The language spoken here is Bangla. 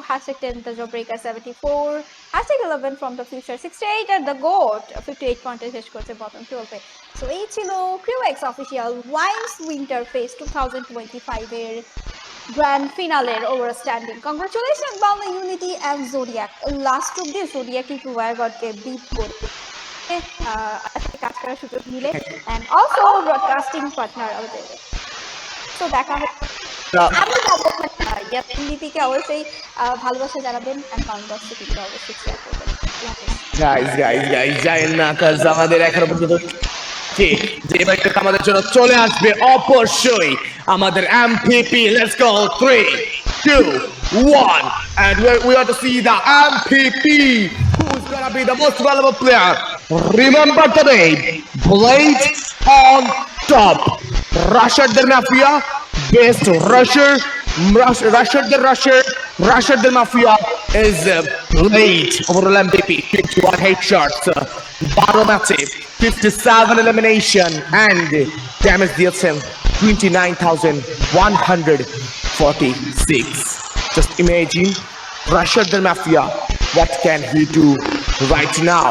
#10 the Jawbreaker 74, #11 from the future 68 and the GOAT 58 পয়েন্টে শেষ করছে বটম 12 এ। সো এই ছিল ক্রিউএক্স অফিসিয়াল ওয়াইন্স উইন্টার ফেস্ট 2025 এর গ্র্যান্ড ফিনালের over standing. Congratulation Bangla unity and zodiac, last অব্দি জোডিয়াকই ক্রুয়ার গডকে বিট করে কাজ করার সুযোগ মিলে অ্যান্ড অলসো ব্রডকাস্টিং পার্টনার আমাদের। তো দেখা হচ্ছে লিপিকে অবশ্যই ভালোবাসা জানাবেন অ্যান্ড কমেন্ট বক্সে কিন্তু অবশ্যই শেয়ার করবেন। গাইস জানেন না কাজ আমাদের এখনো পর্যন্ত যে বাইকটা আমাদের জন্য চলে আসবে অবশ্যই আমাদের MPP. Let's go 3 2 1 and we are to see the MPP who's gonna be the most valuable player. Remember the name, Blade on top. Rusher the Mafia, best rusher the Mafia is Blade, overall MVP, 51 headshots, bottom match, 57 elimination, and damage diyechen 29,146. Just imagine Rusher the Mafia, what can he do right now?